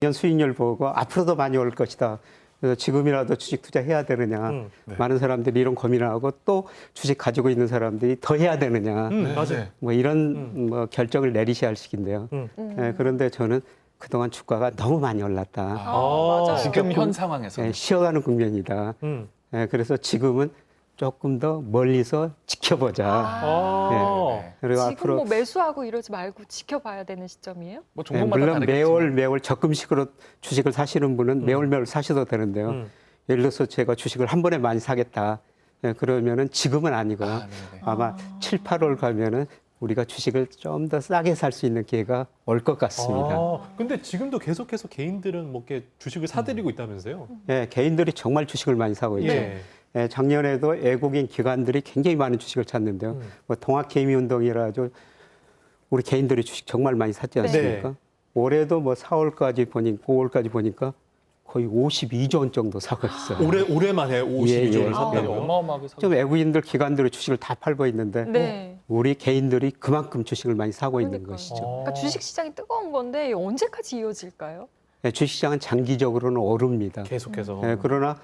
년 수익률 보고 앞으로도 많이 올 것이다. 그래서 지금이라도 주식 투자해야 되느냐. 네. 많은 사람들이 이런 고민을 하고 또 주식 가지고 있는 사람들이 더 해야 되느냐. 맞아요. 뭐 이런 뭐 결정을 내리셔야 할 시기인데요. 그런데 저는 그동안 주가가 너무 많이 올랐다. 맞아요. 지금 현 상황에서. 쉬어가는 국면이다. 그래서 지금은 조금 더 멀리서 지켜보자. 네. 그리고 지금 앞으로 뭐 매수하고 이러지 말고 지켜봐야 되는 시점이에요? 뭐 종목마다 물론 다르겠지만. 매월 적금식으로 주식을 사시는 분은 매월 사셔도 되는데요. 예를 들어서 제가 주식을 한 번에 많이 사겠다. 그러면은 지금은 아니고 네네. 아마 7, 8월 가면은 우리가 주식을 좀 더 싸게 살 수 있는 기회가 올 것 같습니다. 근데 지금도 계속해서 개인들은 뭐 이렇게 주식을 사들이고 있다면서요? 개인들이 정말 주식을 많이 사고 있죠. 작년에도 외국인 기관들이 굉장히 많은 주식을 샀는데요. 뭐 통합개미운동이라죠. 우리 개인들이 주식 정말 많이 샀지 않습니까? 네. 올해도 뭐 4월까지 보니까 5월까지 보니까 거의 52조 원 정도 사고 있어요. 올해만에 52조 원을 예. 샀다고요? 어마어마하게 사고. 좀 외국인들 기관들이 주식을 다 팔고 있는데 네. 우리 개인들이 그만큼 주식을 많이 사고 있는 그러니까요. 것이죠. 그러니까 주식 시장이 뜨거운 건데 언제까지 이어질까요? 주식시장은 장기적으로는 오릅니다. 계속해서. 그러나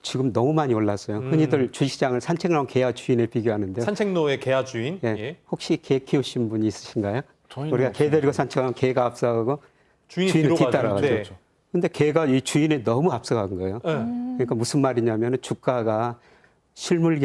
지금 너무 많이 올랐어요. 흔히들 주식시장을 산책을 하면 개와 주인을 비교하는데요. 산책로의 개화 주인. 예. 혹시 개 키우신 분 있으신가요? 저희는 우리가 개 없습니다. 데리고 산책하면 개가 앞서가고 주인이 주인이 뒤로 뒤따라가죠. 가죠. 네. 근데 개가 이 주인이 너무 앞서간 거예요. 네. 그러니까 무슨 말이냐면 주가가 실물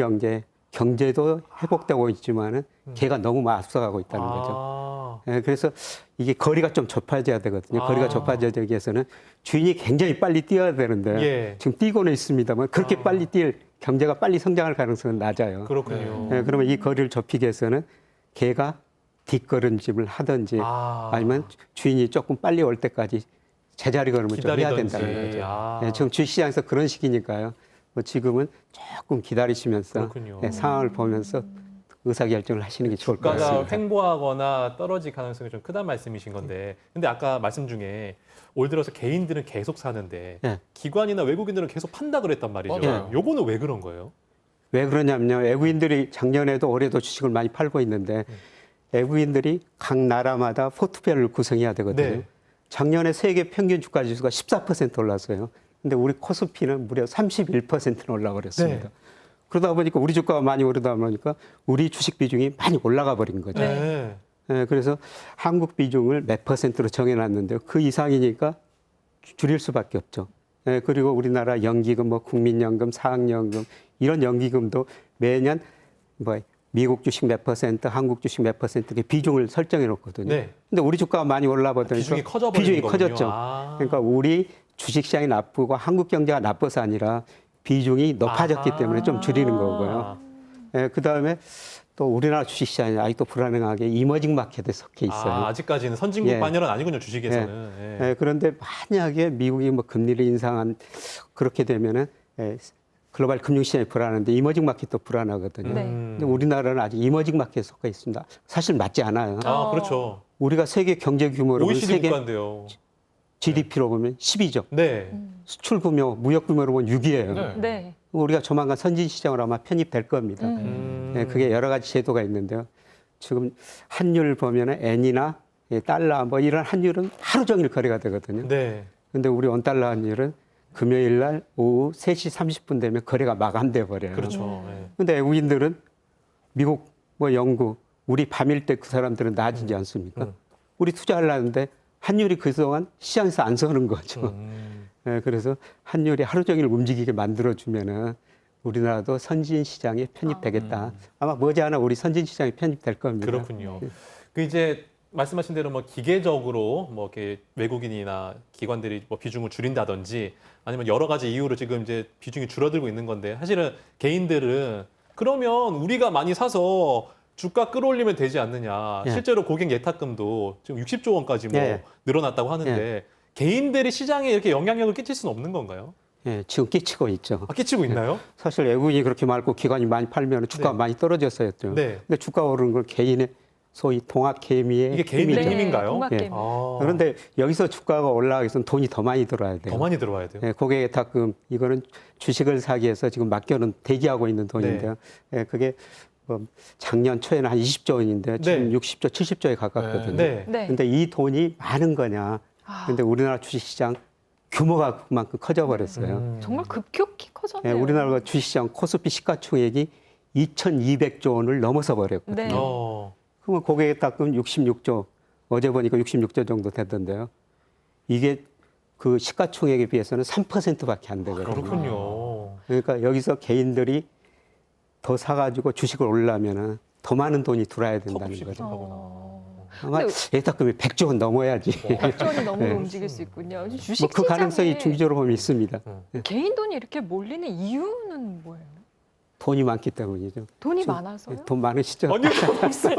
경제도 회복되고 있지만은 개가 너무 앞서가고 있다는 거죠. 그래서 이게 거리가 좀 좁아져야 되거든요. 거리가 좁아지기 위해서는 주인이 굉장히 빨리 뛰어야 되는데 예. 지금 뛰고는 있습니다만 그렇게 빨리 뛸 경제가 빨리 성장할 가능성은 낮아요. 그렇군요. 그러면 이 거리를 좁히기 위해서는 개가 뒷걸음질을 하든지 아니면 주인이 조금 빨리 올 때까지 제자리 걸음을 좀 해야 기다리든지. 된다는 거죠. 지금 주식시장에서 그런 시기니까요. 뭐 지금은 조금 기다리시면서 그렇군요. 상황을 보면서 의사결정을 하시는 게 좋을 것 주가가 같습니다. 횡보하거나 떨어질 가능성이 좀 크다는 말씀이신 건데, 근데 아까 말씀 중에 올 들어서 개인들은 계속 사는데 네. 기관이나 외국인들은 계속 판다 그랬단 말이죠. 맞아요. 요거는 왜 그런 거예요? 왜 그러냐면요. 외국인들이 작년에도 올해도 주식을 많이 팔고 있는데 외국인들이 각 나라마다 포트폴리오를 구성해야 되거든요. 네. 작년에 세계 평균 주가 지수가 14% 올랐어요. 근데 우리 코스피는 무려 31%나 올라버렸습니다. 네. 그러다 보니까 우리 주가가 많이 오르다 보니까 우리 주식 비중이 많이 올라가 버린 거죠. 네. 그래서 한국 비중을 몇 퍼센트로 정해놨는데요. 그 이상이니까 줄일 수밖에 없죠. 그리고 우리나라 연기금, 뭐 국민연금, 사학연금 이런 연기금도 매년 뭐 미국 주식 몇 퍼센트, 한국 주식 몇 퍼센트 이렇게 비중을 설정해 놓거든요. 네. 근데 우리 주가가 많이 올라버리니까 비중이 커져버리는 비중이 거군요. 커졌죠. 그러니까 우리 주식시장이 나쁘고 한국 경제가 나빠서 아니라 비중이 높아졌기 때문에 좀 줄이는 거고요. 그다음에 또 우리나라 주식시장이 아직도 불안하게 이머징 마켓에 속해 있어요. 아직까지는 선진국 예. 반열은 아니군요, 주식에서는. 예. 그런데 만약에 미국이 뭐 금리를 인상한 그렇게 되면은 글로벌 금융시장이 불안한데 이머징 마켓도 불안하거든요. 네. 근데 우리나라는 아직 이머징 마켓에 속해 있습니다. 사실 맞지 않아요. 그렇죠. 우리가 세계 경제 규모로 보면 OECD 세계 국가인데요. GDP로 보면 10이죠. 네. 수출 규모, 무역 규모로 보면 6이에요. 네. 네. 우리가 조만간 선진 시장으로 아마 편입될 겁니다. 그게 여러 가지 제도가 있는데요. 지금 환율 보면은 엔이나 달러 뭐 이런 환율은 하루 종일 거래가 되거든요. 네. 근데 우리 원달러 환율은 금요일 날 오후 3시 30분 되면 거래가 마감돼 버려요. 그렇죠. 예. 근데 외국인들은 미국 뭐 영국 우리 밤일 때 그 사람들은 낮이지 않습니까? 우리 투자하려는데 환율이 그동안 시장에서 안 서는 거죠. 그래서 환율이 하루 종일 움직이게 만들어주면은 우리나라도 선진 시장에 편입되겠다. 아마 머지않아 우리 선진 시장에 편입될 겁니다. 그렇군요. 그 이제 말씀하신 대로 뭐 기계적으로 뭐 이렇게 외국인이나 기관들이 뭐 비중을 줄인다든지 아니면 여러 가지 이유로 지금 이제 비중이 줄어들고 있는 건데 사실은 개인들은 그러면 우리가 많이 사서 주가 끌어올리면 되지 않느냐. 실제로 고객 예탁금도 지금 60조 원까지 뭐 늘어났다고 하는데 개인들이 시장에 이렇게 영향력을 끼칠 수는 없는 건가요? 지금 끼치고 있죠. 끼치고 있나요? 사실 외국인이 그렇게 많고 기관이 많이 팔면 주가가 많이 떨어졌어요. 네. 근데 주가 오르는 건 개인의 소위 통합 개미의 이게 개인들의 힘이죠. 힘인가요? 통합개미. 그런데 여기서 주가가 올라가기 위해서는 돈이 더 많이 들어야 돼요. 더 많이 들어와야 돼요. 고객 예탁금 이거는 주식을 사기 위해서 지금 맡겨놓은 대기하고 있는 돈인데요. 그게 뭐 작년 초에는 한 20조 원인데 지금 60조, 70조에 가깝거든요. 네. 네. 근데 이 돈이 많은 거냐 근데 우리나라 주식시장 규모가 그만큼 커져버렸어요. 정말 급격히 예, 커졌네요. 우리나라 주식시장 코스피 시가총액이 2,200조 원을 넘어서 버렸거든요. 네. 그러면 거기에 닦으면 66조, 어제 보니까 66조 정도 되던데요. 이게 그 시가총액에 비해서는 3%밖에 안 되거든요. 그렇군요. 그러니까 여기서 개인들이 더 사가지고 주식을 올리려면 더 많은 돈이 들어야 된다는 턱없이 거죠. 부족하구나. 아마 예탁금이 100조 원 넘어야지. 100조원이 넘어 네. 움직일 수 있군요. 주식 뭐 그 가능성이 시장에 중기적으로 보면 있습니다. 개인 돈이 이렇게 몰리는 이유는 뭐예요? 돈이 많기 때문이죠. 돈이 많아서요? 돈 많으시죠? 아니, 없어요.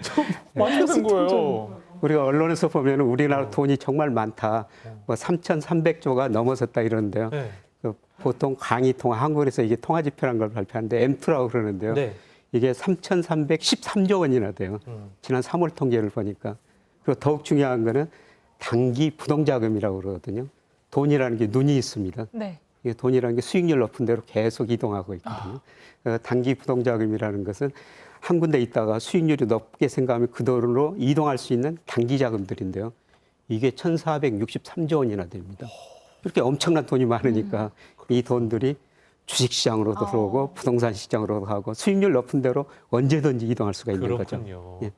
좀 많이 된 거예요. 우리가 언론에서 보면 우리나라 돈이 정말 많다. 뭐 3,300조가 넘어섰다 이러는데요. 네. 그 보통 강의 통화, 한국에서 이게 통화지표라는 걸 발표하는데 M2라고 그러는데요. 네. 이게 3,313조 원이나 돼요. 지난 3월 통계를 보니까. 그리고 더욱 중요한 거는 단기 부동자금이라고 그러거든요. 돈이라는 게 눈이 있습니다. 네. 이게 돈이라는 게 수익률 높은 대로 계속 이동하고 있거든요. 단기 부동자금이라는 것은 한 군데 있다가 수익률이 높게 생각하면 그 돈으로 이동할 수 있는 단기 자금들인데요. 이게 1,463조 원이나 됩니다. 이렇게 엄청난 돈이 많으니까 이 돈들이 주식시장으로도 들어오고 부동산 시장으로도 가고 수익률 높은 대로 언제든지 이동할 수가 있는 그렇군요. 거죠. 예.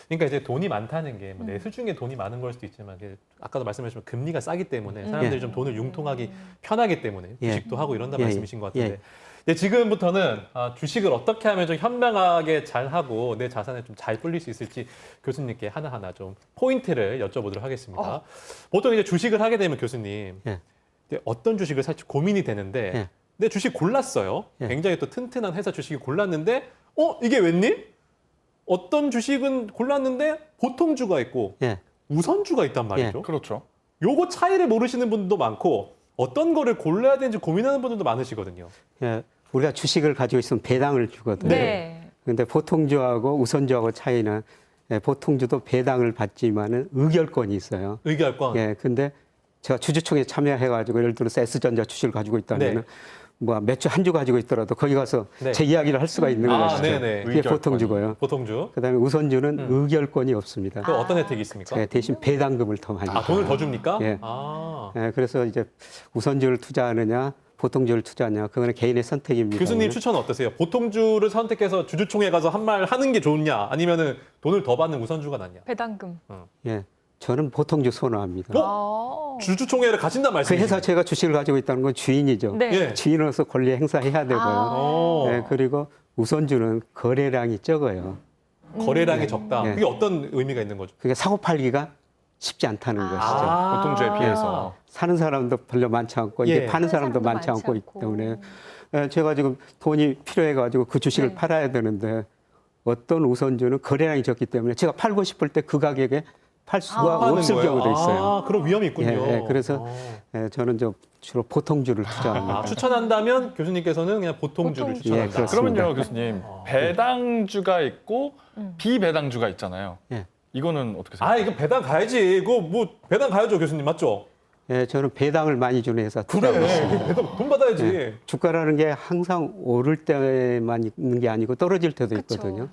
그러니까 이제 돈이 많다는 게 뭐 내수 중에 돈이 많은 걸 수도 있지만 이게 아까도 말씀하셨지만 금리가 싸기 때문에 사람들이 좀 돈을 융통하기 편하기 때문에 예. 주식도 하고 이런다 예. 말씀이신 것 같은데 예. 근데 지금부터는 주식을 어떻게 하면 좀 현명하게 잘 하고 내 자산에 좀 잘 불릴 수 있을지 교수님께 하나하나 좀 포인트를 여쭤보도록 하겠습니다. 보통 이제 주식을 하게 되면 교수님 예. 이제 어떤 주식을 살지 고민이 되는데 예. 내 주식 골랐어요. 예. 굉장히 또 튼튼한 회사 주식이 골랐는데 이게 웬일? 어떤 주식은 골랐는데 보통주가 있고 예. 우선주가 있단 말이죠. 그렇죠. 요거 차이를 모르시는 분도 많고 어떤 거를 골라야 되는지 고민하는 분들도 많으시거든요. 예. 우리가 주식을 가지고 있으면 배당을 주거든요. 네. 그런데 보통주하고 우선주하고 차이는 보통주도 배당을 받지만은 의결권이 있어요. 의결권. 예, 근데 제가 주주총회 참여해가지고 예를 들어서 S전자 주식을 가지고 있다면은 네. 뭐 몇 주 한 주 가지고 있더라도 거기 가서 네. 제 이야기를 할 수가 있는 것이죠. 네네. 그게 보통주고요. 보통주. 그다음에 우선주는 의결권이 없습니다. 그 어떤 혜택이 있습니까? 예, 대신 배당금을 더 많이. 돈을 더 줍니까? 예. 아. 예, 그래서 이제 우선주를 투자하느냐, 보통주를 투자하느냐, 그거는 개인의 선택입니다. 교수님 추천은 어떠세요? 보통주를 선택해서 주주총회 가서 한 말 하는 게 좋냐? 아니면은 돈을 더 받는 우선주가 낫냐? 배당금. 예, 저는 보통주 선호합니다. 주주총회를 가신단 그 말씀이시죠? 회사 제가 주식을 가지고 있다는 건 주인이죠. 네. 예. 주인으로서 권리 행사해야 되고요. 예, 그리고 우선주는 거래량이 적어요. 거래량이 적다. 예. 그게 어떤 의미가 있는 거죠? 그게 사고 팔기가 쉽지 않다는 것이죠. 보통주에 비해서. 사는 사람도 별로 많지 않고 이게 예. 파는 사람도 많지 않고 있기 때문에 제가 지금 돈이 필요해가지고 그 주식을 네. 팔아야 되는데 어떤 우선주는 거래량이 적기 때문에 제가 팔고 싶을 때 그 가격에 팔 수가 파는 없을 거예요? 경우도 있어요. 그런 위험이 있군요. 예, 그래서 저는 좀 주로 보통주를 투자합니다. 추천한다면 교수님께서는 그냥 보통주를 보통주. 추천한다. 예, 그렇습니다. 그러면요, 교수님. 배당주가 있고 비배당주가 있잖아요. 예. 이거는 어떻게 생각하세요? 이거 배당 가야지. 이거 뭐 배당 가야죠, 교수님 맞죠? 예, 저는 배당을 많이 주는 회사 투자하고 있습니다. 배당 돈 받아야지. 예, 주가라는 게 항상 오를 때만 있는 게 아니고 떨어질 때도 그쵸. 있거든요.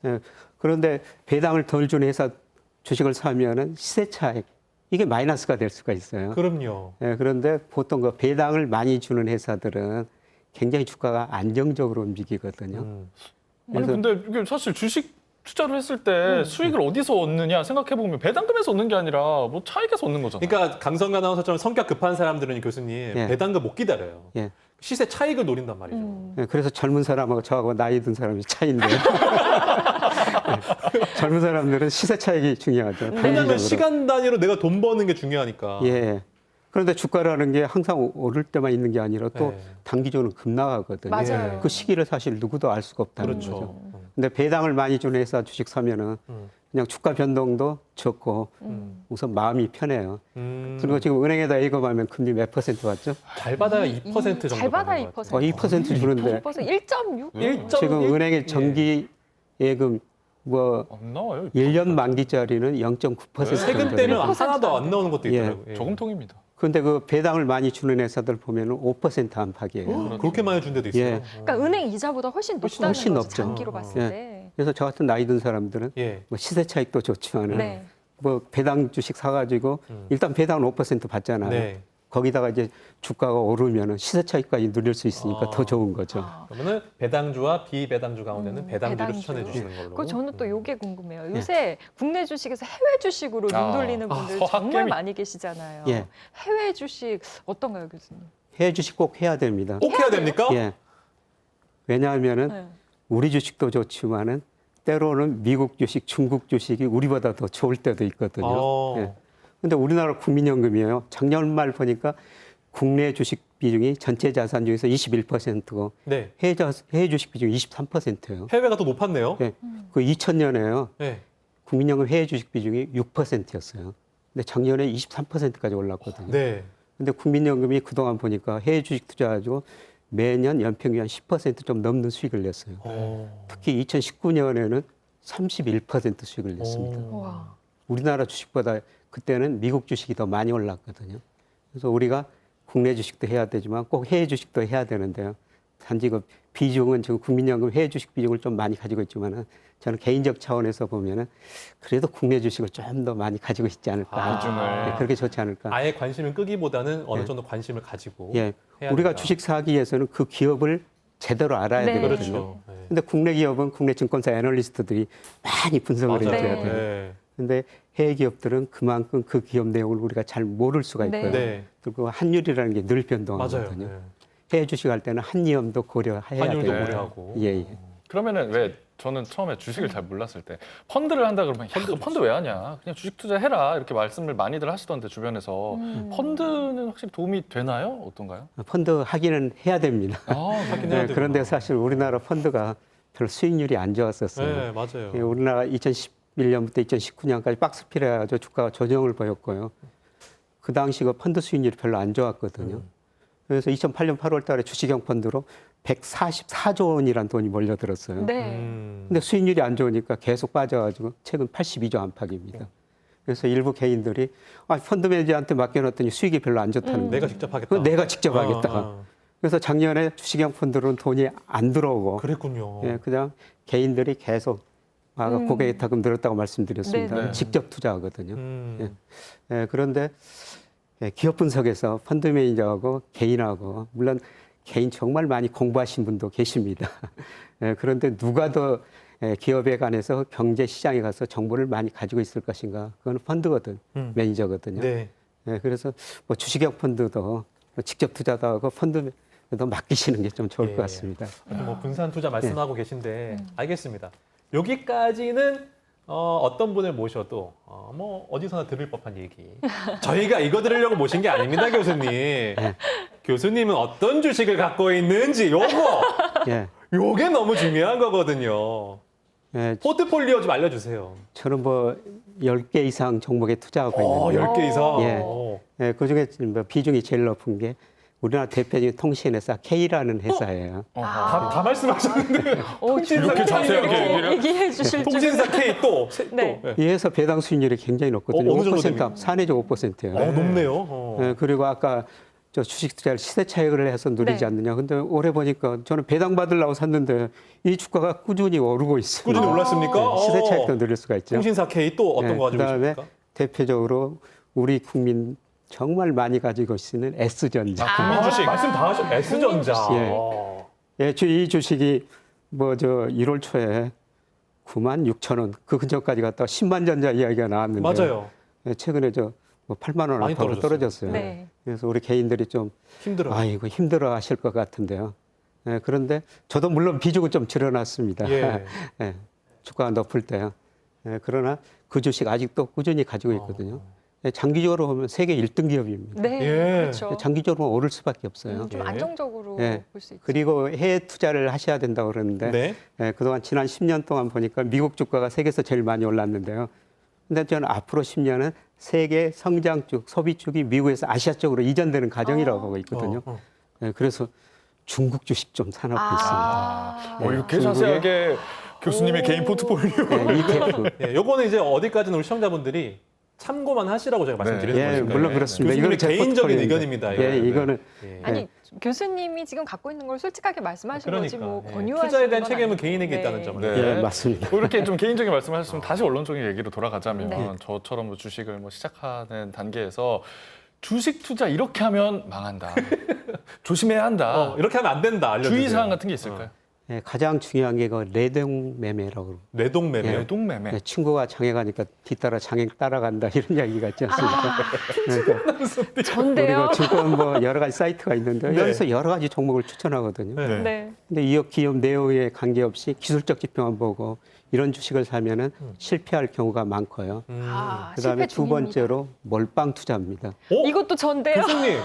예, 그런데 배당을 덜 주는 회사 주식을 사면은 시세 차익 이게 마이너스가 될 수가 있어요. 그럼요. 예, 그런데 보통 그 배당을 많이 주는 회사들은 굉장히 주가가 안정적으로 움직이거든요. 아니 근데 이게 사실 주식 투자를 했을 때 수익을 어디서 얻느냐 생각해 보면 배당금에서 얻는 게 아니라 뭐 차익에서 얻는 거잖아요. 그러니까 강성규 아나운서처럼 성격 급한 사람들은 교수님 예. 배당금 못 기다려요. 예. 시세 차익을 노린단 말이죠. 예, 그래서 젊은 사람하고 저하고 나이 든 사람이 차이인데 젊은 사람들은 시세 차익이 중요하죠. 왜냐하면 단기적으로. 시간 단위로 내가 돈 버는 게 중요하니까. 예. 그런데 주가라는 게 항상 오를 때만 있는 게 아니라 또 네. 단기적으로 급락하거든요. 맞아요. 그 시기를 사실 누구도 알 수가 없다는 그렇죠. 거죠. 근데 배당을 많이 주는 회사 주식 사면은 그냥 주가 변동도 적고 우선 마음이 편해요. 그리고 지금 은행에다 예금하면 금리 몇 퍼센트 받죠? 잘 받아야 2% 정도. 잘 받아야 받는 것 2%. 같아요. 2% 주는데 1.6? 1.1? 지금 은행의 정기 예금 뭐 안 나와요. 1년 만기짜리는 0.9% 세금 정도 떼면 돼요. 하나도 안 나오는 것도 예. 있더라고요. 예. 저금통입니다. 그런데 그 배당을 많이 주는 회사들 보면은 5% 안팎이에요. 그렇게 많이 준 데도 있어요. 예. 그러니까 은행 이자보다 훨씬 높다는 훨씬 거죠. 높죠. 장기로 봤을 예. 때. 그래서 저 같은 나이 든 사람들은 예. 뭐 시세 차익도 좋지만은 네. 뭐 배당 주식 사가지고 일단 배당은 5% 받잖아요. 네. 거기다가 이제 주가가 오르면은 시세 차익까지 누릴 수 있으니까 아. 더 좋은 거죠. 그러면은 배당주와 비배당주 가운데는 배당주를 배당주. 추천해 주시는 걸로. 그 저는 또 요게 궁금해요. 요새 국내 주식에서 해외 주식으로 눈 아. 돌리는 분들 서학개미. 정말 많이 계시잖아요. 예. 해외 주식 어떤가요, 교수님? 해외 주식 꼭 해야 됩니다. 꼭 해야 됩니까? 예. 왜냐하면은 네. 우리 주식도 좋지만은 때로는 미국 주식, 중국 주식이 우리보다 더 좋을 때도 있거든요. 어. 예. 근데 우리나라 국민연금이에요. 작년 말 보니까 국내 주식 비중이 전체 자산 중에서 21%고 네. 해외 주식 비중이 23%예요. 해외가 더 높았네요. 예. 그 2000년에요. 네. 국민연금 해외 주식 비중이 6%였어요. 근데 작년에 23%까지 올랐거든요. 네. 근데 국민연금이 그동안 보니까 해외 주식 투자가지고 매년 연평균 한 10%좀 넘는 수익을 냈어요. 어. 특히 2019년에는 31% 수익을 냈습니다. 오. 와. 우리나라 주식보다 그때는 미국 주식이 더 많이 올랐거든요. 그래서 우리가 국내 주식도 해야 되지만 꼭 해외 주식도 해야 되는데요. 단지 그 비중은 지금 국민연금 해외 주식 비중을 좀 많이 가지고 있지만은 저는 개인적 차원에서 보면은 그래도 국내 주식을 좀 더 많이 가지고 있지 않을까. 비중을. 네, 그렇게 좋지 않을까. 아예 관심을 끄기보다는 어느 네. 정도 관심을 가지고 예, 해야 우리가 된다. 주식 사기 위해서는 그 기업을 제대로 알아야 네. 되거든요. 그렇죠. 네. 근데 국내 기업은 국내 증권사 애널리스트들이 많이 분석을 맞아요. 해줘야 네. 돼요. 네. 근데 해외 기업들은 그만큼 그 기업 내용을 우리가 잘 모를 수가 네. 있고요. 네. 그리고 환율이라는 게 늘 맞아요. 변동하거든요. 네. 해외 주식 할 때는 한위험도 고려해야 환율도 돼요. 고려하고. 예, 예. 그러면은 왜 저는 처음에 주식을 잘 몰랐을 때 펀드를 한다 그러면 야, 너 펀드 왜 하냐? 그냥 주식 투자해라 이렇게 말씀을 많이들 하시던데 주변에서 펀드는 확실히 도움이 되나요? 어떤가요? 펀드 하기는 해야 됩니다. 하긴 해야 네, 그런데 되구나. 사실 우리나라 펀드가 별로 수익률이 안 좋았었어요. 네, 맞아요. 예, 우리나라 2011년부터 2019년까지 박스피를 해가지고 주가가 조정을 보였고요. 그 당시 그 펀드 수익률이 별로 안 좋았거든요. 그래서 2008년 8월 달에 주식형 펀드로 144조 원이라는 돈이 몰려들었어요. 네. 근데 수익률이 안 좋으니까 계속 빠져가지고 최근 82조 안팎입니다. 그래서 일부 개인들이 펀드 매니저한테 맡겨놨더니 수익이 별로 안 좋다는 거예요. 내가 직접 하겠다. 그거 내가 직접 하겠다. 아, 그래서 작년에 주식형 펀드로는 돈이 안 들어오고 그랬군요. 예, 그냥 개인들이 계속 아까 고객 예탁금 늘었다고 말씀드렸습니다. 네, 네. 직접 투자하거든요. 음. 예, 그런데 기업 분석에서 펀드 매니저하고 개인하고 물론 개인 정말 많이 공부하신 분도 계십니다. 예, 그런데 누가 더 기업에 관해서 경제 시장에 가서 정보를 많이 가지고 있을 것인가? 그건 펀드거든, 매니저거든요. 네. 예, 그래서 뭐 주식형 펀드도 직접 투자도 하고 펀드도 맡기시는 게 좀 좋을 예. 것 같습니다. 뭐 분산 투자 말씀하고 계신데 알겠습니다. 여기까지는 어떤 분을 모셔도 뭐 어디서나 들을 법한 얘기. 저희가 이거 들으려고 모신 게 아닙니다, 교수님. 교수님은 어떤 주식을 갖고 있는지 요거 예, 요게 너무 중요한 거거든요. 예, 포트폴리오 좀 알려주세요. 저는 뭐 10개 이상 종목에 투자하고 있는데 10개 이상. 예. 오. 예, 그중에 뭐 비중이 제일 높은 게 우리나라 대표적인 통신회사 K라는 회사예요. 다 말씀하셨는데 이렇게 자세하게 얘기를? 얘기해 주실 줄. 통신사 K 또. 네. 또. 이 회사 배당 수익률이 굉장히 높거든요. 어느 정도 5% 됩니까? 사내적 5%예요. 높네요. 예, 그리고 아까 저 주식 투자를 시세 차익을 해서 누리지 네. 않느냐. 근데 올해 보니까 저는 배당 받으려고 샀는데 이 주가가 꾸준히 오르고 있어요. 꾸준히 올랐습니까? 네, 시세 차익도 누릴 수가 있죠. 통신사 K 또 어떤 네, 거 가지고 그다음에 있습니까? 대표적으로 우리 국민 정말 많이 가지고 있는 S전자. 국민 주식. 말씀 다 하셨. S전자. 예. 예, 이 주식이 뭐 저 1월 초에 9만 6천 원 그 근처까지 갔다가 10만 전자 이야기가 나왔는데 맞아요. 예, 최근에 저 뭐 8만 원 많이 안팎으로 떨어졌어요. 네. 그래서 우리 개인들이 좀 힘들어. 아이고 힘들어 하실 것 같은데요. 예, 그런데 저도 물론 비중을 좀 줄여놨습니다. 예. 예, 주가가 높을 때요. 예, 그러나 그 주식 아직도 꾸준히 가지고 있거든요. 예, 장기적으로 보면 세계 1등 기업입니다. 네. 예. 그렇죠. 장기적으로 오를 수밖에 없어요. 좀 예. 안정적으로 예. 볼 수 있죠. 그리고 해외 투자를 하셔야 된다고 그러는데 네. 예, 그동안 지난 10년 동안 보니까 미국 주가가 세계에서 제일 많이 올랐는데요. 근데 저는 앞으로 10년은 세계 성장축, 소비축이 미국에서 아시아 쪽으로 이전되는 과정이라고 보고 있거든요. 예, 그래서 중국 주식 좀 사놓고 아. 이렇게 중국의- 자세하게 교수님의 개인 포트폴리오. 있습니다. 예, ETF. 예, 요거는 이제 어디까지는 우리 시청자분들이 참고만 하시라고 제가 말씀드리는 예, 거니까요. 물론 그렇습니다. 교수님의 이거는 제 개인적인 포트폴리오입니다. 의견입니다. 예, 이거는. 이거는 예. 아니 교수님이 지금 갖고 있는 걸 솔직하게 말씀하신 거지 뭐 예. 권유하시는 투자에 대한 건 책임은 아니고. 개인에게 네. 있다는 점을. 네. 예, 맞습니다. 뭐 이렇게 좀 개인적인 말씀하셨으면 다시 원론적인 얘기로 돌아가자면 네. 저처럼 뭐 주식을 뭐 시작하는 단계에서 주식 투자 이렇게 하면 망한다. 조심해야 한다. 이렇게 하면 안 된다. 알려주세요. 주의사항 같은 게 있을까요? 예, 가장 중요한 게 그 뇌동 매매라고 그러고. 뇌동매매. 예. 뇌동매매. 예, 친구가 장애 가니까 뒤따라 장애 따라간다 이런 이야기 같지 않습니까? 그러니까 전데요. 우리가 증권 뭐 여러 가지 사이트가 있는데 네. 여기서 여러 가지 종목을 추천하거든요. 네. 네. 근데 이 기업 내용에 관계없이 기술적 지표만 보고 이런 주식을 사면은 실패할 경우가 많고요. 아, 그다음에 실패 두 중입니다. 번째로 몰빵 투자입니다. 이것도 전데요. 교수님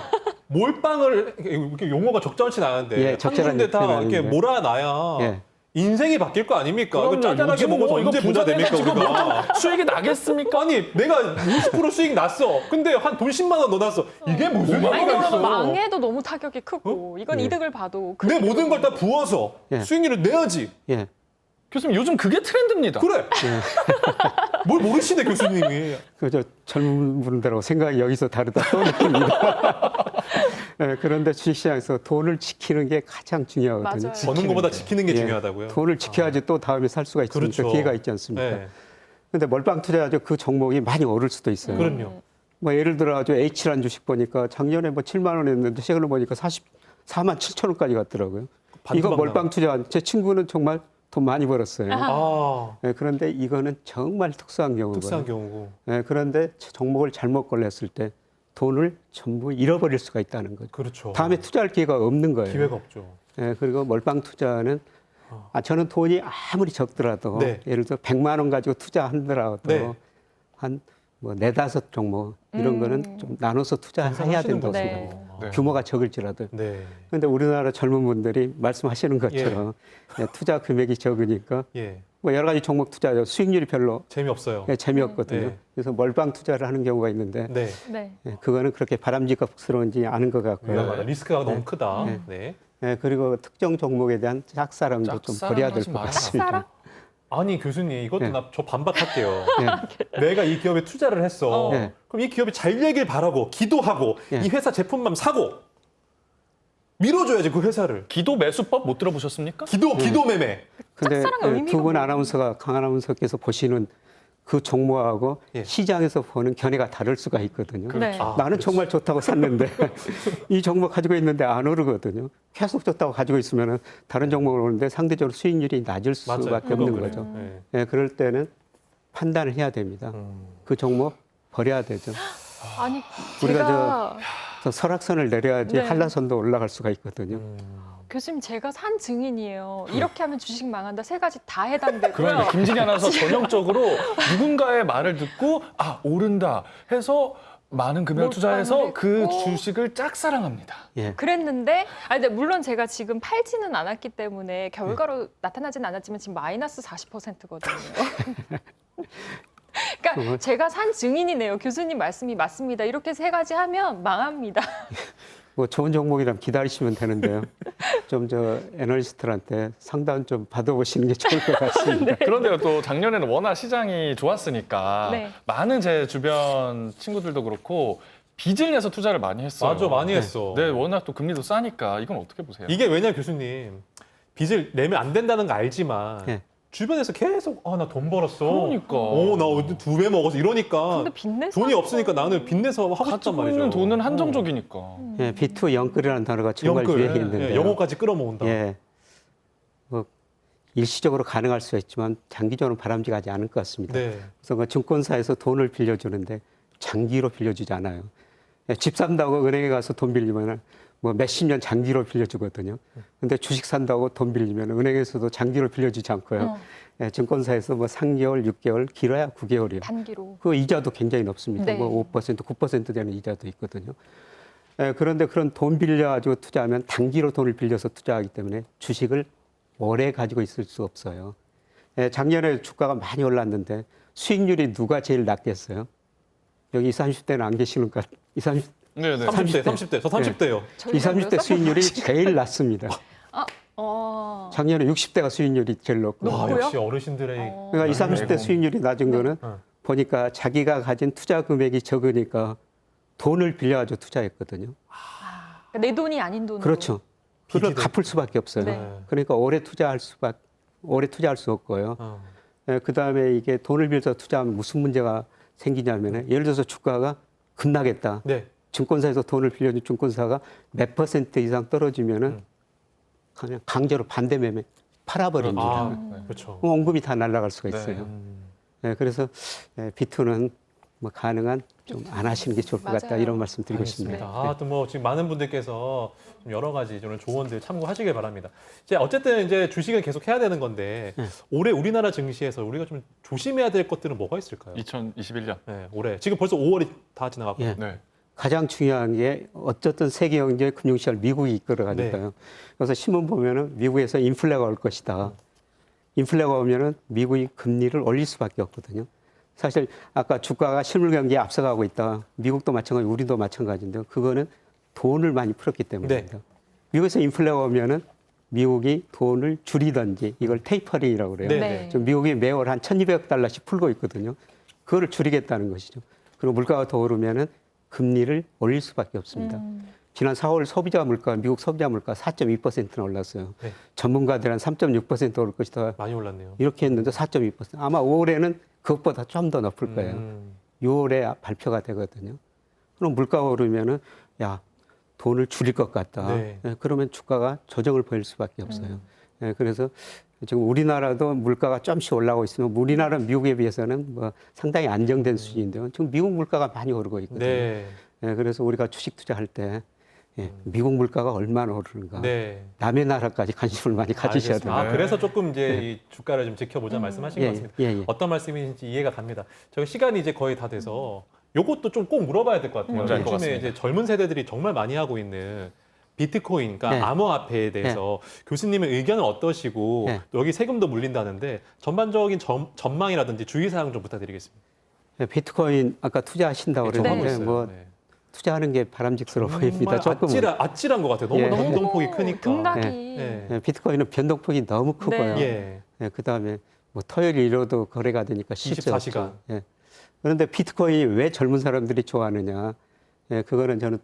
몰빵을 이렇게 용어가 적절치 않은데 예, 한 적절한 군데 다 표현은 이렇게 아닌데. 몰아놔야 예. 인생이 바뀔 거 아닙니까? 그럼요. 이거 짜잘하게 요즘 먹어서 뭐 이거 언제 부자 됩니까 부자 우리가? 수익이 나겠습니까? 아니 내가 60% 수익 났어. 근데 한 돈 10만 원 넣어놨어. 이게 무슨 오만 아니 원이 말이야? 그럼 망해도 너무 타격이 크고 이건 예. 이득을 봐도 내 크게 모든 걸 다 부어서 예. 수익률을 내야지. 예. 교수님 요즘 그게 트렌드입니다. 그래. 뭘 모르시네 교수님이. 그저 젊은 분들하고 생각이 여기서 다르다 또 느낍니다. 예, 그런데 주식시장에서 돈을 지키는 게 가장 중요하거든요. 맞아요. 버는 것보다 지키는 게 예. 중요하다고요. 돈을 지켜야지 또 다음에 살 수가 있으니까 그렇죠. 기회가 있지 않습니까? 네. 근데 몰빵 투자하죠. 그 종목이 많이 오를 수도 있어요. 그럼요. 뭐 예를 들어 가지고 H라는 주식 보니까 작년에 뭐 7만 원 했는데 최근에 보니까 44만 7천 원까지 갔더라고요. 이거 반토막 몰빵 투자 제 친구는 정말 돈 많이 벌었어요. 아, 예, 그런데 이거는 정말 특수한 경우고요. 특수한 경우고. 예, 그런데 종목을 잘못 걸렸을 때 돈을 전부 잃어버릴 수가 있다는 거죠. 그렇죠. 다음에 투자할 기회가 없는 거예요. 기회가 없죠. 예, 그리고 몰빵 투자는 저는 돈이 아무리 적더라도 네. 예를 들어 100만 원 가지고 투자하더라도 네. 한 뭐 네다섯 종목 이런 거는 좀 나눠서 투자해야 분산하시는 된다고 거죠. 생각합니다. 네. 규모가 적을지라도. 네. 그런데 우리나라 젊은 분들이 말씀하시는 것처럼 예, 투자 금액이 적으니까 예. 뭐 여러 가지 종목 투자하죠. 수익률이 별로 재미없어요. 예, 재미없거든요. 네. 그래서 몰빵 투자를 하는 경우가 있는데 네. 네. 예, 그거는 그렇게 바람직스러운지 않은 것 같고요. 위험하다. 리스크가 너무 크다. 네. 네. 예, 그리고 특정 종목에 대한 짝사랑도 좀 짝사랑 버려야 될 하지 것 마라. 같습니다. 짝사랑? 아니 교수님 이것도 네. 저 반박할게요. 예, 내가 이 기업에 투자를 했어. 네. 그럼 이 기업이 잘 되길 바라고 기도하고 네. 이 회사 제품만 사고 밀어줘야지 그 회사를. 기도 매수법 못 들어보셨습니까? 기도 매매. 근데 짝사랑의 의미가 두 분 뭐예요? 아나운서가 강 아나운서께서 보시는 그 종목하고 예. 시장에서 보는 견해가 다를 수가 있거든요. 네. 아, 나는 그렇지. 정말 좋다고 샀는데 이 종목 가지고 있는데 안 오르거든요. 계속 좋다고 가지고 있으면 다른 종목을 오는데 상대적으로 수익률이 낮을 맞아요. 수밖에 그건 없는 그래요. 거죠. 네. 예, 그럴 때는 판단을 해야 됩니다. 그 종목 버려야 되죠. 아니 우리가 제가 그래서 설악산을 내려야지 네. 한라산도 올라갈 수가 있거든요. 교수님 제가 산 증인이에요. 이렇게 하면 주식 망한다 세 가지 다 해당되고요. 그러니까 김진희 아나운서 전형적으로 누군가의 말을 듣고 아 오른다 해서 많은 금액을 투자해서 몰빵을 그 했고. 주식을 짝사랑합니다. 예. 그랬는데, 근데 물론 제가 지금 팔지는 않았기 때문에 결과로 나타나진 않았지만 지금 마이너스 40%거든요. 그러니까 제가 산 증인이네요. 교수님 말씀이 맞습니다. 이렇게 세 가지 하면 망합니다. 뭐 좋은 종목이라면 기다리시면 되는데요. 좀 저 애널리스트들한테 상담 좀 받아보시는 게 좋을 것 같습니다. 그런데요, 또 작년에는 워낙 시장이 좋았으니까 네. 많은 제 주변 친구들도 그렇고 빚을 내서 투자를 많이 했어요. 맞아 많이 했어. 네, 워낙 또 금리도 싸니까 이건 어떻게 보세요? 이게 왜냐 교수님 빚을 내면 안 된다는 거 알지만 예. 주변에서 계속 나 돈 벌었어. 그러니까. 나 2배 먹었어. 이러니까 근데 빚내서 돈이 없으니까 나는 빚내서 하고 싶단 가지고 말이죠. 있는 돈은 한정적이니까. 예, B2 영끌이라는 단어가 정말 영끌, 유행이 있는데요. 예, 영어까지 끌어모은다. 예. 뭐 일시적으로 가능할 수 있지만 장기적으로 바람직하지 않을 것 같습니다. 네. 그래서 그 증권사에서 돈을 빌려주는데 장기로 빌려주지 않아요. 예, 집 산다고 은행에 가서 돈 빌리면 뭐 몇십 년 장기로 빌려주거든요. 근데 주식 산다고 돈 빌리면 은행에서도 장기로 빌려주지 않고요. 예, 증권사에서 뭐 3개월, 6개월, 길어야 9개월이요. 단기로. 그 이자도 굉장히 높습니다. 네. 뭐 5%, 9% 되는 이자도 있거든요. 예, 그런데 그런 돈 빌려가지고 투자하면 단기로 돈을 빌려서 투자하기 때문에 주식을 오래 가지고 있을 수 없어요. 예, 작년에 주가가 많이 올랐는데 수익률이 누가 제일 낮겠어요? 여기 20, 30대는 안 계시는 것 같아요. 20, 30, 네네. 30대, 30대. 30대. 저 30대요. 20, 30대 수익률이 제일 낮습니다. 작년에 60대가 수익률이 제일 높고. 와, 높고요? 역시 어르신들의 그러니까 20, 30대 아이고. 수익률이 낮은 거는 보니까 자기가 가진 투자 금액이 적으니까 돈을 빌려가지고 투자했거든요. 그러니까 내 돈이 아닌 돈으로. 그렇죠. 그걸 빚이 갚을 수밖에 없어요. 네. 그러니까 오래 투자할 수 없고요. 그다음에 이게 돈을 빌려서 투자하면 무슨 문제가 생기냐면 예를 들어서 주가가 급락했다. 네. 증권사에서 돈을 빌려준 증권사가 몇 % 이상 떨어지면은 그냥 강제로 반대 매매 팔아버립니다. 아, 그렇죠. 그럼 원금이 다 날아갈 수가 네. 있어요. 그래서 비투는 뭐 가능한 좀 안 하시는 게 좋을 것 같다 맞아요. 이런 말씀 드리고 알겠습니다. 싶습니다. 아, 또 뭐 지금 많은 분들께서 좀 여러 가지 저는 조언들 참고하시길 바랍니다. 이제 어쨌든 이제 주식은 계속 해야 되는 건데 올해 우리나라 증시에서 우리가 좀 조심해야 될 것들은 뭐가 있을까요? 2021년. 네, 올해 지금 벌써 5월이 다 지나갔고. 예. 네. 가장 중요한 게 어쨌든 세계 경제 금융시장을 미국이 이끌어가니까요. 그래서 신문 보면은 미국에서 인플레가 올 것이다. 인플레가 오면은 미국이 금리를 올릴 수밖에 없거든요. 사실 아까 주가가 실물 경기에 앞서가고 있다. 미국도 마찬가지, 우리도 마찬가지인데요. 그거는 돈을 많이 풀었기 때문입니다. 미국에서 인플레가 오면은 미국이 돈을 줄이든지 이걸 테이퍼링이라고 그래요. 네. 네. 지금 미국이 매월 한 1,200억 달러씩 풀고 있거든요. 그거를 줄이겠다는 것이죠. 그리고 물가가 더 오르면은 금리를 올릴 수밖에 없습니다. 지난 4월 소비자 물가, 미국 소비자 물가 4.2%나 올랐어요. 네. 전문가들은 3.6% 오를 것이다. 많이 올랐네요. 이렇게 했는데 4.2%. 아마 5월에는 그것보다 좀 더 높을 거예요. 6월에 발표가 되거든요. 그럼 물가가 오르면은 야 돈을 줄일 것 같다. 네. 그러면 주가가 조정을 보일 수밖에 없어요. 그래서 지금 우리나라도 물가가 좀씩 올라오고 있으면 우리나라는 미국에 비해서는 뭐 상당히 안정된 수준인데요. 지금 미국 물가가 많이 오르고 있거든요. 네. 그래서 우리가 주식 투자할 때 미국 물가가 얼마나 오르는가. 네. 남의 나라까지 관심을 많이 가지셔야 알겠습니다. 돼요. 아, 그래서 조금 이제 이 주가를 좀 지켜보자 말씀하신 것 같습니다. 예. 어떤 말씀인지 이해가 갑니다. 저희 시간이 이제 거의 다 돼서 요것도 좀 꼭 물어봐야 될 것 같아요. 뭔지 알것 요즘에 같습니다. 이제 젊은 세대들이 정말 많이 하고 있는 비트코인, 그러니까 네. 암호화폐에 대해서 교수님의 의견은 어떠시고 네. 또 여기 세금도 물린다는데 전반적인 전망이라든지 주의사항 좀 부탁드리겠습니다. 비트코인 아까 투자하신다고 네, 그랬는데 있어요. 뭐 네. 투자하는 게 바람직스러워 보입니다. 조금은. 아찔한 것 같아요. 너무 예. 변동폭이 크니까. 등락이. 네. 비트코인은 변동폭이 너무 크고요. 예. 그다음에 뭐 토요일 일요도 거래가 되니까 쉽지 24시간. 않죠. 그런데 비트코인이 왜 젊은 사람들이 좋아하느냐? 그거는 저는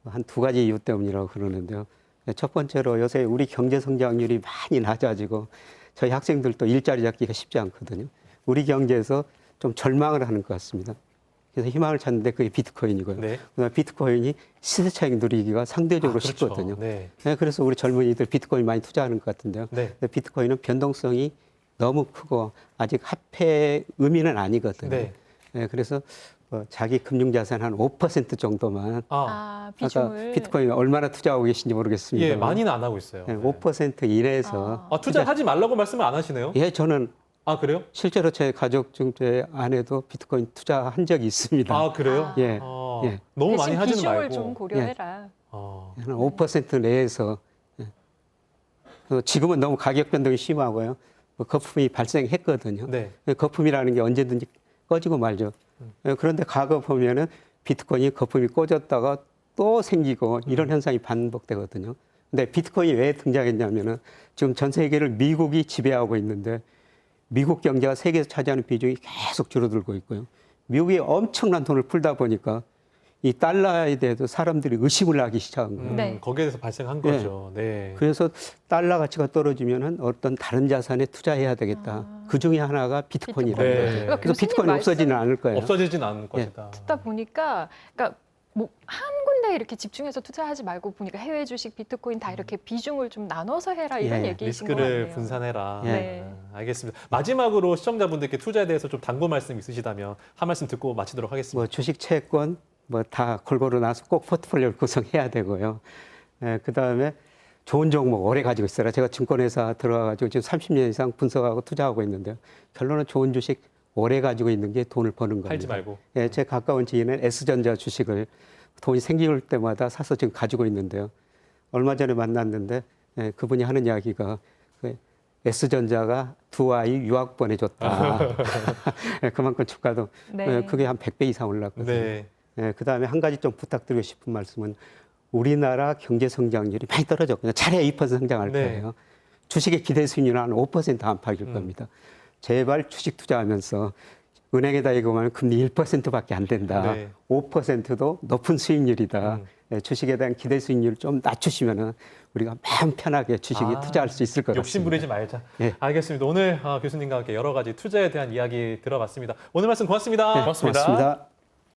한 두 가지 이유 때문이라고 그러는데요. 첫 번째로 요새 우리 경제 성장률이 많이 낮아지고 저희 학생들도 일자리 잡기가 쉽지 않거든요. 우리 경제에서 좀 절망을 하는 것 같습니다. 그래서 희망을 찾는데 그게 비트코인이고요. 네. 그다음에 비트코인이 시세 차익 누리기가 상대적으로 그렇죠. 쉽거든요. 네. 그래서 우리 젊은이들 비트코인 많이 투자하는 것 같은데요. 네. 근데 비트코인은 변동성이 너무 크고 아직 화폐 의미는 아니거든요. 네. 그래서 자기 금융자산 한 5% 정도만 아, 아까 비중을. 비트코인 얼마나 투자하고 계신지 모르겠습니다. 예, 많이는 안 하고 있어요. 5% 이내에서 투자하지 말라고 말씀을 안 하시네요? 저는 아, 그래요? 실제로 제 가족 중 제 아내도 비트코인 투자한 적이 있습니다. 아, 그래요? 예. 아, 예. 너무 많이 대신 하지는 비중을 말고. 좀 고려해라. 아, 한 5% 내에서 지금은 너무 가격 변동이 심하고요. 거품이 발생했거든요. 네. 거품이라는 게 언제든지 꺼지고 말죠. 그런데 과거 보면은 비트코인이 거품이 꺼졌다가 또 생기고 이런 현상이 반복되거든요. 근데 비트코인이 왜 등장했냐면은 지금 전 세계를 미국이 지배하고 있는데 미국 경제가 세계에서 차지하는 비중이 계속 줄어들고 있고요. 미국이 엄청난 돈을 풀다 보니까 이 달러에 대해서 사람들이 의심을 하기 시작한 거예요. 네. 거기에 대해서 발생한 거죠. 네. 그래서 달러 가치가 떨어지면은 어떤 다른 자산에 투자해야 되겠다. 그 중에 하나가 비트코인이라는 네. 거예요. 그러니까 그래서 교수님 비트코인 없어지는 않을 거예요. 없어지진 않을 것이다. 듣다 보니까 그러니까 뭐 한 군데 이렇게 집중해서 투자하지 말고 보니까 해외 주식, 비트코인 다 이렇게 비중을 좀 나눠서 해라 이런 예. 얘기이신 것 리스크를 같네요. 분산해라. 네. 알겠습니다. 마지막으로 시청자분들께 투자에 대해서 좀 당부 말씀 있으시다면 한 말씀 듣고 마치도록 하겠습니다. 뭐 주식, 채권 뭐 다 골고루 나서 꼭 포트폴리오를 구성해야 되고요. 그다음에 좋은 종목 오래 가지고 있어라. 제가 증권회사 들어가가지고 지금 30년 이상 분석하고 투자하고 있는데요. 결론은 좋은 주식 오래 가지고 있는 게 돈을 버는 겁니다. 팔지 말고. 제 가까운 지인은 S전자 주식을 돈이 생길 때마다 사서 지금 가지고 있는데요. 얼마 전에 만났는데 그분이 하는 이야기가 S전자가 두 아이 유학 보내줬다. 그만큼 주가도 네. 그게 한 100배 이상 올랐거든요. 네. 그다음에 한 가지 좀 부탁드리고 싶은 말씀은 우리나라 경제 성장률이 많이 떨어졌거든요. 차례 2% 성장할 네. 거예요. 주식의 기대 수익률은 한 5% 안팎일 겁니다. 제발 주식 투자하면서 은행에다 예금하면 금리 1%밖에 안 된다. 네. 5%도 높은 수익률이다. 예, 주식에 대한 기대 수익률 좀 낮추시면은 우리가 마음 편하게 주식에 투자할 수 있을 것 같습니다. 욕심 부리지 말자. 예. 알겠습니다. 오늘 교수님과 함께 여러 가지 투자에 대한 이야기 들어봤습니다. 오늘 말씀 고맙습니다. 네, 고맙습니다. 고맙습니다.